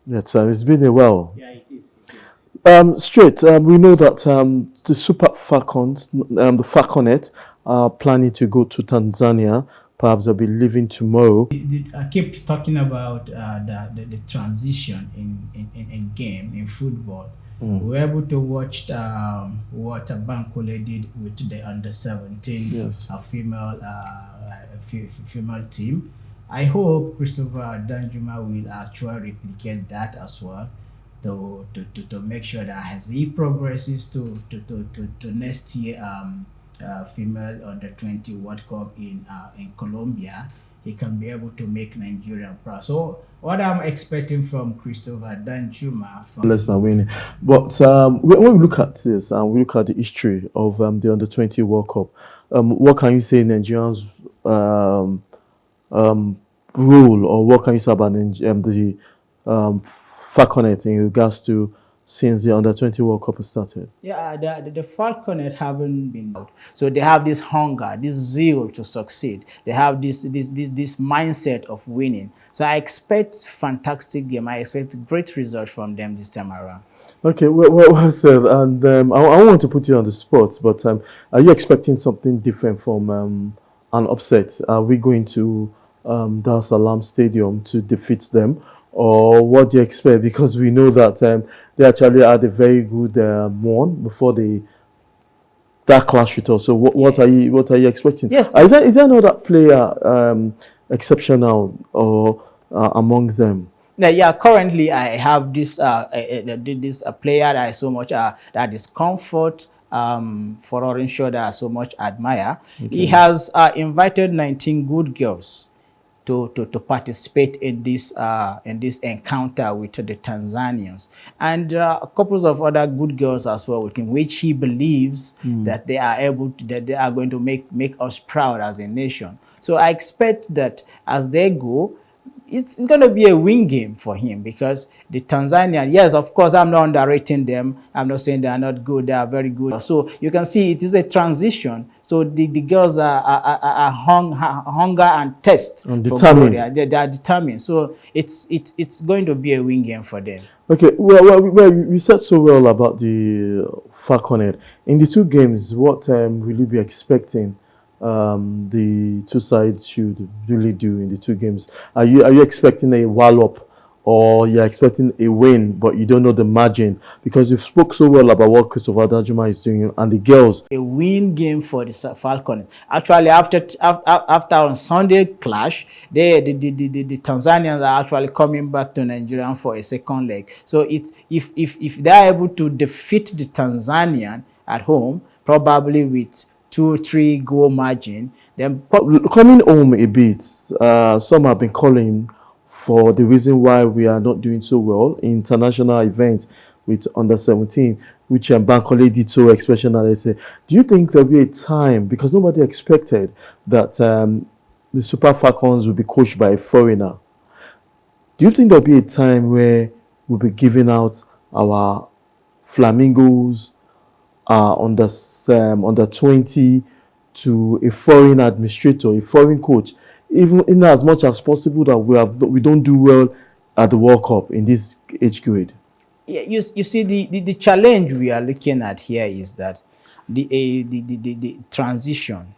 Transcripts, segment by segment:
Yes, it's been a while. Yeah, it is. It is. Straight, we know that the Super Falcons, the Falconets, are planning to go to Tanzania. Perhaps they'll be leaving tomorrow. I keep talking about the transition in game in football. We Mm, were able to watch what Bankole did with the under 17 yes. female team. I hope Christopher Danjuma will actually replicate that as well to make sure that as he progresses to next year female under 20 World Cup in Colombia, he can be able to make Nigeria proud. So what I'm expecting from Christopher Danjuma from Less than winning. But when we look at this and we look at the history of the Under 20 World Cup, what can you say Nigerians' um, um, role, or what can you say about the Falconet in regards to since the Under 20 World Cup has started? yeah, the Falconet haven't been out. So they have this hunger, this zeal to succeed. They have this mindset of winning. So I expect fantastic game. I expect great results from them this time around. Okay, well said. And I want to put you on the spot, but are you expecting something different from an upset? Are we going to Dar es Salaam Stadium to defeat them, or what do you expect? Because we know that they actually had a very good one before that clash with us. So Yeah. what are you expecting? Yes, Is there another player exceptional or among them? now, yeah, currently I have this player that I so much that is comfort for orange that I so much admire. He Okay. has invited 19 good girls to participate in this encounter with the Tanzanians, and a couple of other good girls as well with him, which he believes that that they are going to make us proud as a nation. So I expect that as they go, it's going to be a win game for him because the Tanzanian, yes, of course, I'm not underrating them. I'm not saying they are not good. They are very good. So you can see it is a transition. So the girls are hunger and thirst I'm for glory. determined. They are determined. So it's going to be a win game for them. Okay, well, you said so well about the Falconet. In the two games, what will you be expecting the two sides should really do in the two games? Are you expecting a wallop, or you're expecting a win, but you don't know the margin? Because you spoke so well about what Christopher Dajuma is doing and the girls. A win game for the Falcons. Actually, after on Sunday clash, the Tanzanians are actually coming back to Nigeria for a second leg. So it's if they are able to defeat the Tanzanian at home, probably with 2-3 goal margin, then Coming home a bit, some have been calling for the reason why we are not doing so well in international events with under 17, which Bankole did so exceptional. I say, do you think there'll be a time, because nobody expected that the Super Falcons will be coached by a foreigner? Do you think there'll be a time where we'll be giving out our Flamingos under 20 to a foreign administrator, a foreign coach, even in as much as possible that we don't do well at the World Cup in this age grade? yeah, you see the challenge we are looking at here is that the transition.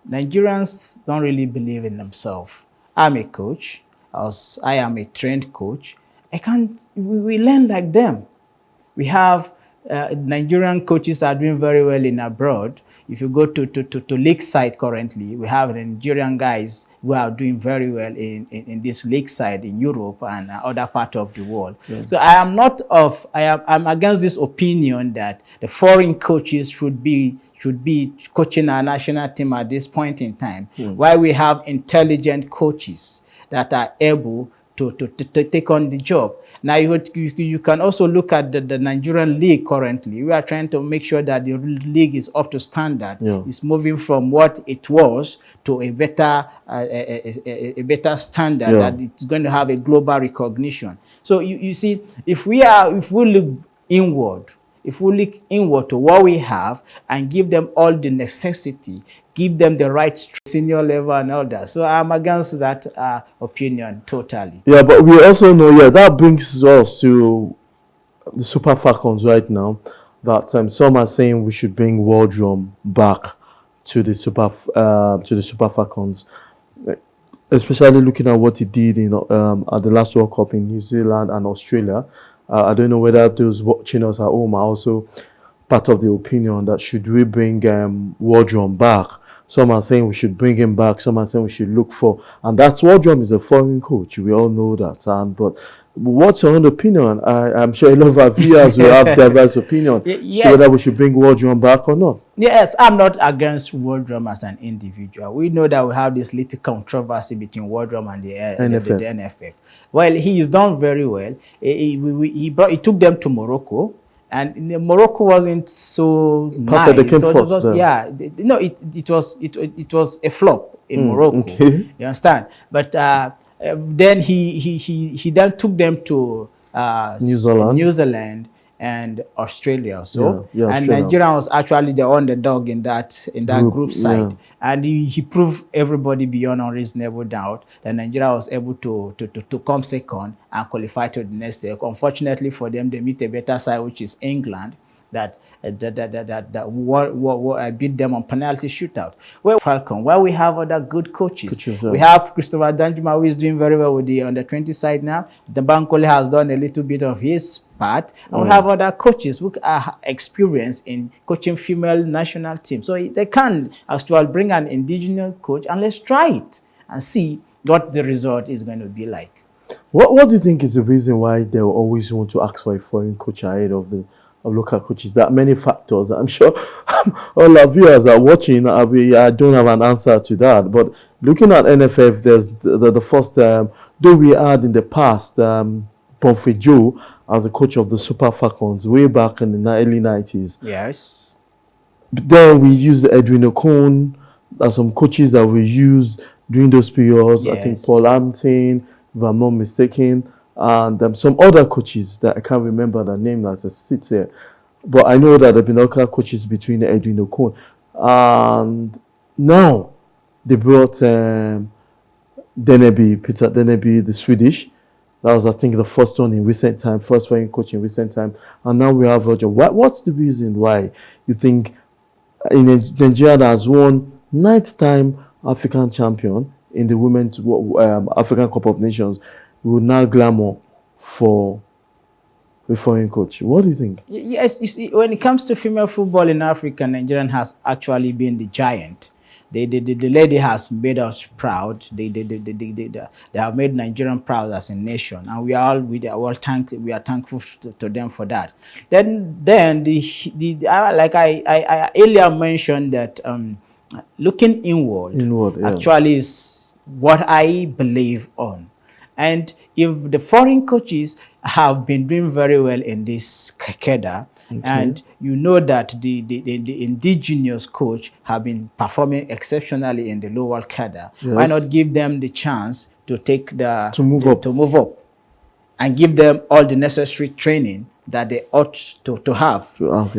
Nigerians don't really believe in themselves. I'm a coach, as I am a trained coach. I can't. We learn like them. We have Nigerian coaches are doing very well in abroad. If you go to league side currently, we have Nigerian guys who are doing very well in this league side in Europe and other part of the world. Yeah. So I'm against this opinion that the foreign coaches should be coaching our national team at this point in time. While we have intelligent coaches that are able to take on the job. Now, you can also look at the Nigerian league currently. We are trying to make sure that the league is up to standard. Yeah. It's moving from what it was to a better standard Yeah. that it's going to have a global recognition. So you see, if we look inward, if we look inward to what we have and give them all the necessity give them the right senior level and all that. So I'm against that opinion totally. Yeah, but we also know, yeah, that brings us to the Super Falcons right now. That some are saying we should bring Wardrum back to the Super Falcons, especially looking at what he did in at the last World Cup in New Zealand and Australia. I don't know whether those watching us at home are also part of the opinion that should we bring Wardrum back. Some are saying we should bring him back. Some are saying we should look for, and that's Wardrum is a foreign coach. We all know that. And but what's your own opinion? I'm sure a lot of our viewers will have diverse opinion as to whether we should bring Wardrum back or not. Yes, I'm not against Wardrum as an individual. We know that we have this little controversy between Wardrum and the NFF. Well, he is done very well. He took them to Morocco. And Morocco wasn't so nice. They came first, yeah, no, it was a flop in Morocco. Okay. You understand? But then he then took them to New Zealand and Australia. So yeah, and Australia. Nigeria was actually the underdog in that group side. Yeah. And he proved everybody beyond a reasonable doubt that Nigeria was able to come second and qualify to the next step. Unfortunately for them, they meet a better side, which is England, that beat them on penalty shootout. Well, Falcon, where we have other good coaches. We have Christopher Danjuma, who is doing very well with the under-20 side now. The Bankole has done a little bit of his part. And we have other coaches who are experienced in coaching female national teams. So they can actually bring an indigenous coach and let's try it and see what the result is going to be like. What do you think is the reason why they always want to ask for a foreign coach ahead of local coaches? There are many factors. I'm sure all our viewers are watching. I don't have an answer to that. But looking at NFF, there's the first, though we had in the past, Bonfe Joe as the coach of the Super Falcons way back in the early 90s. Yes. But then we used Edwin Okon. There's some coaches that we used during those periods. Yes. I think Paul Hampton, if I'm not mistaken, and some other coaches that I can't remember the name as I sit here. But I know that there have been other coaches between Edwin Okon. And now they brought Peter Deneby, the Swedish. That was, I think, the first one in recent time, first foreign coach in recent time. And now we have Roger. What's the reason why you think in Nigeria has won 9th time African champion in the Women's African Cup of Nations, we would now glamour for a foreign coach? What do you think? Yes, you see, when it comes to female football in Africa, Nigeria has actually been the giant. The lady has made us proud. They have made Nigerian proud as a nation, and we are thankful to them for that. Then like I earlier mentioned that looking inward actually is what I believe on. And if the foreign coaches have been doing very well in this cadre, and you know that the indigenous coach have been performing exceptionally in the lower cadre, why not give them the chance to to move up and give them all the necessary training that they ought to have?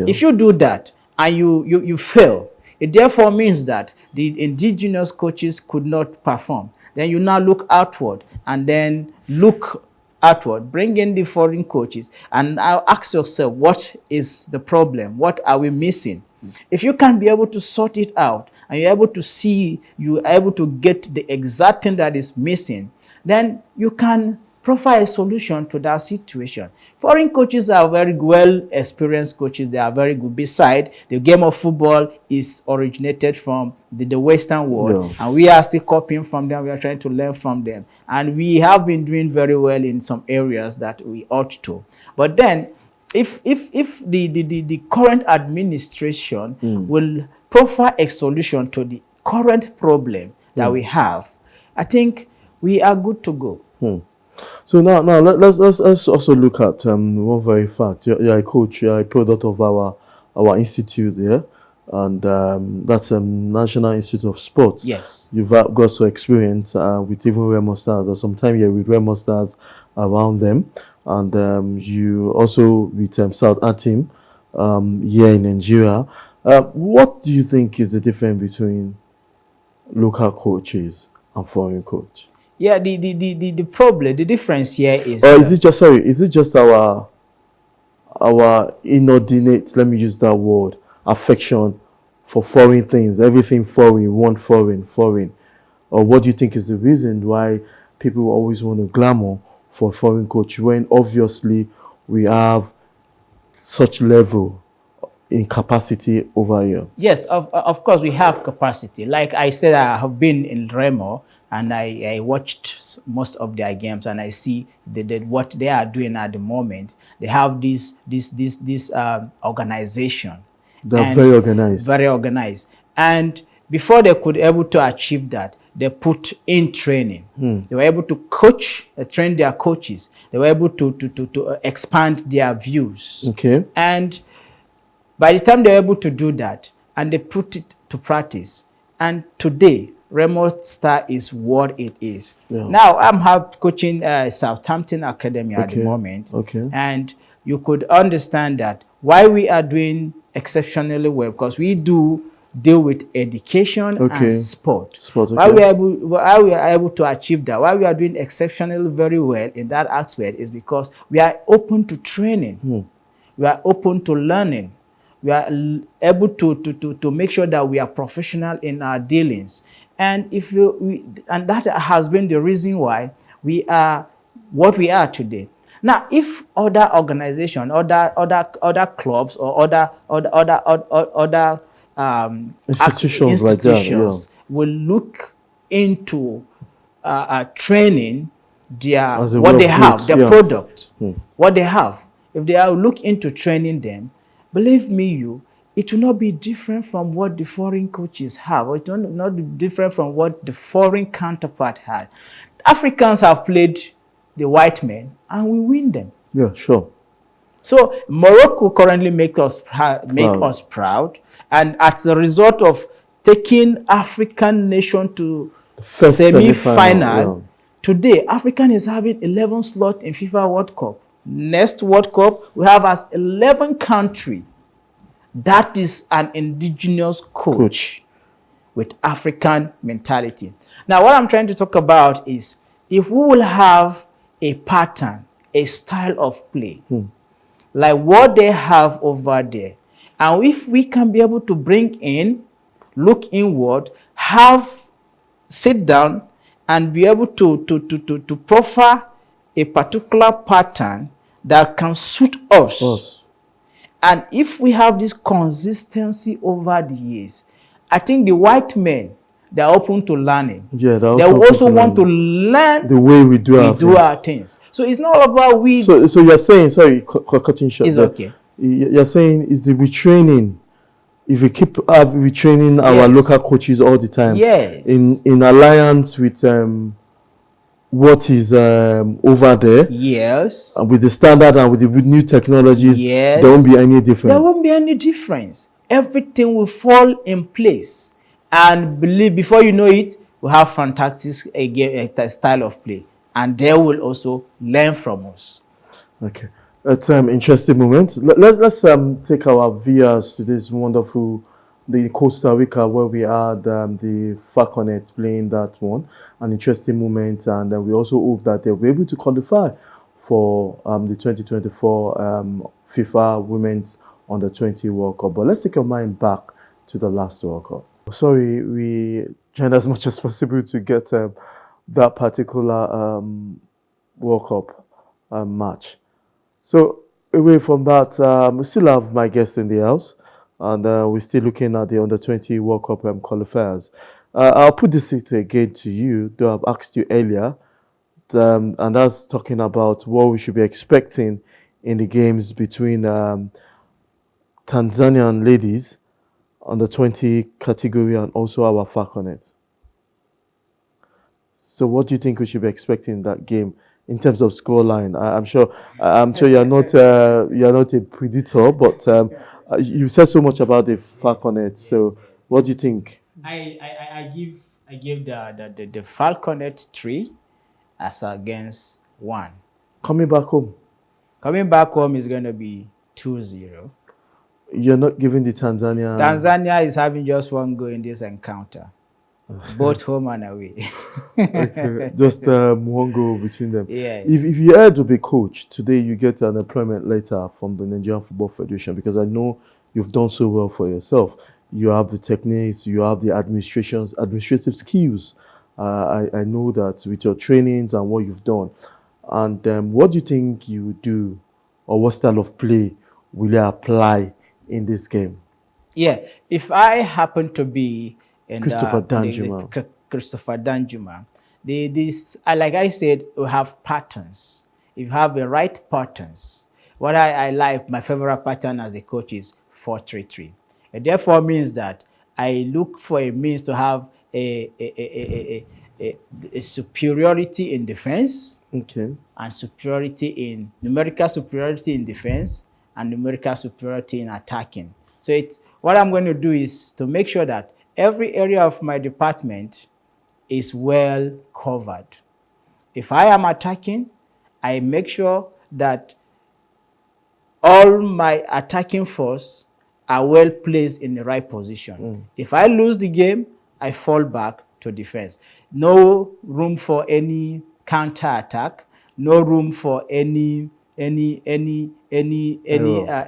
If you do that and you fail, it therefore means that the indigenous coaches could not perform. Then you now look outward and then look outward, bring in the foreign coaches, and I'll ask yourself, what is the problem? What are we missing? If you can be able to sort it out and you're able to see, you're able to get the exact thing that is missing, then you can provide a solution to that situation. Foreign coaches are very well experienced coaches. They are very good. Besides, the game of football is originated from the Western world, and we are still copying from them. We are trying to learn from them, and we have been doing very well in some areas that we ought to. But then, if the current administration will provide a solution to the current problem that we have, I think we are good to go. So now let's also look at one very fact. You're a coach, you're a product of our institute here, and that's National Institute of Sport. Yes. You've got some experience with even Remo Stars. There's some time here with Remo Stars around them, and you also with South Atim here in Nigeria. What do you think is the difference between local coaches and foreign coach? Yeah, the problem, the difference here is Or is it just, sorry, is it just our inordinate, let me use that word, affection for foreign things, everything foreign, we want foreign? Or what do you think is the reason why people always want to glamour for foreign coach when obviously we have such level in capacity over here? yes, of course we have capacity. Like I said, I have been in Remo and I watched most of their games and I see what they are doing at the moment. They have this organization They're and very organized. very organized. And before they could able to achieve that, they put in training. They were able to coach, train their coaches. They were able to expand their views. Okay. And by the time they're able to do that and they put it to practice, and today Remote Star is what it is. Yeah. Now I'm coaching Southampton Academy at the Okay. moment, Okay. and you could understand that why we are doing exceptionally well, because we do deal with education Okay. and sport. Sport, Why okay. we are able to achieve that, why we are doing exceptionally very well in that aspect, is because we are open to training. We are open to learning. We are able to make sure that we are professional in our dealings. And and that has been the reason why we are what we are today. Now, if other organizations, other clubs, or other Institutions like that, institutions will look into training their As a what way they of have, growth, their yeah. product, what they have. If they are look into training them, believe me, it will not be different from what the foreign coaches have, or it will not be different from what the foreign counterpart had. Africans have played the white men and we win them. Yeah, sure. So Morocco currently make us proud, and as a result of taking African nation to First semi-final, yeah. today African is having 11 slot in FIFA World Cup. Next World Cup we have as 11 country. That is an indigenous coach with African mentality. Now, what I'm trying to talk about is if we will have a pattern, a style of play, like what they have over there, and if we can be able to bring in, look inward, sit down, and be able to proffer a particular pattern that can suit us. And if we have this consistency over the years, I think the white men, they're open to learning. Yeah, they also want to learn the way we do our things. So it's not about we. So you're saying, sorry, cutting short. It's okay. You're saying is the retraining. If we keep retraining our local coaches all the time, yes, in alliance with what is over there, yes, with the standard and with the new technologies, yes, there won't be any difference. There won't be any difference. Everything will fall in place, and believe before you know it, we have fantastic style of play, and they will also learn from us. Okay, that's interesting moment. Let's take our viewers to this wonderful, the Costa Rica, where we had the Falconets playing that one, an interesting moment, and we also hope that they'll be able to qualify for the 2024 FIFA Women's Under-20 World Cup. But let's take our mind back to the last World Cup. Sorry, we tried as much as possible to get that particular World Cup match. So away from that, we still have my guests in the house, and we're still looking at the Under-20 World Cup qualifiers. I'll put this again to you, though I've asked you earlier, and that's talking about what we should be expecting in the games between Tanzanian ladies Under-20 category and also our Falconets. So what do you think we should be expecting in that game in terms of scoreline? I'm sure you're not a predictor, but you said so much about the Falconets. So what do you think? I give the Falconet 3 as against 1. Coming back home. Coming back home is going to be 2-0. You're not giving the Tanzania. Tanzania is having just one goal in this encounter. both home and away. Okay, just one goal between them. Yes. If you had to be coach today, you get an employment letter from the Nigerian Football Federation, because I know you've done so well for yourself. You have the techniques, you have the administrative skills. I know that with your trainings and what you've done. And what do you think you would do, or what style of play will you apply in this game? Yeah, if I happen to be in Christopher the Danjuma. Christopher Danjuma, like I said, we have patterns. If you have the right patterns, what I like, my favorite pattern as a coach is 4-3-3. It therefore means that I look for a means to have a superiority in defense, Okay. and superiority in numerical superiority in defense, and numerical superiority in attacking. So it's what I'm going to do is to make sure that every area of my department is well covered. If I am attacking, I make sure that all my attacking force are well placed in the right position. If I lose the game, I fall back to defense. No room for any counter attack. No room for any Error.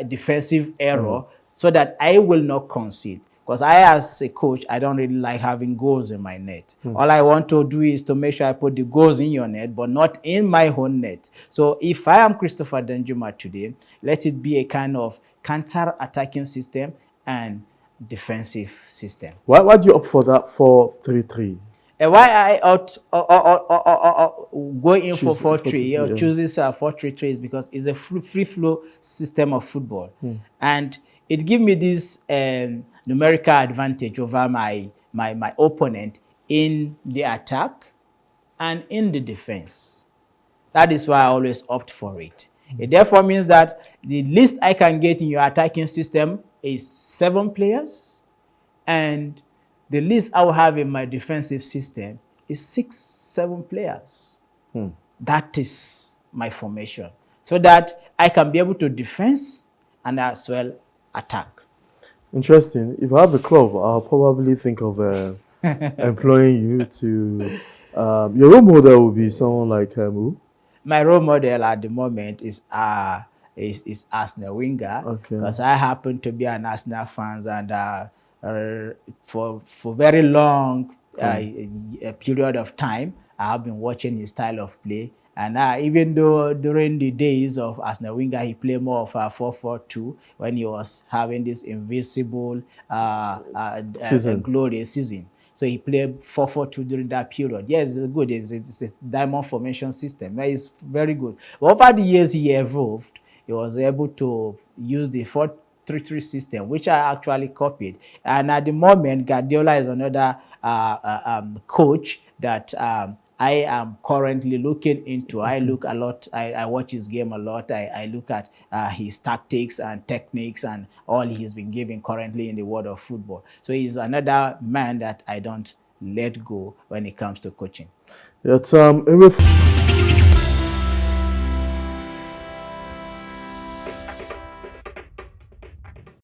defensive error, so that I will not concede. Because I, as a coach, I don't really like having goals in my net. All I want to do is to make sure I put the goals in your net, but not in my own net. So if I am Christopher Danjuma today, let it be a kind of counter-attacking system and defensive system. Why do you opt for that 4-3-3? And why I ought go in for Choose 4-3 or 4-3-3, yeah. chooses 4-3-3 is because it's a free flow system of football, and it gives me this numerical advantage over my opponent in the attack and in the defense. That is why I always opt for it. It therefore means that the least I can get in your attacking system is 7 players, and the least I will have in my defensive system is 6-7 players. That is my formation, so that I can be able to defense and as well attack. Interesting. If I have a club, I'll probably think of employing you to. Your role model would be someone like who? My role model at the moment is Arsenal Wenger, Okay. because I happen to be an Arsenal fan, and for very long a period of time I have been watching his style of play. And even though during the days of Arsenal Wenger, he played more of a 4-4-2 when he was having this invisible Season. glorious season. So he played 4-4-2 during that period. Yes, it's good. It's a diamond formation system. It's very good. But over the years he evolved, he was able to use the 4-3-3 system, which I actually copied. And at the moment, Guardiola is another coach that I am currently looking into. I look a lot, I watch his game a lot. I look at his tactics and techniques and all he's been giving currently in the world of football. So he's another man that I don't let go when it comes to coaching. It's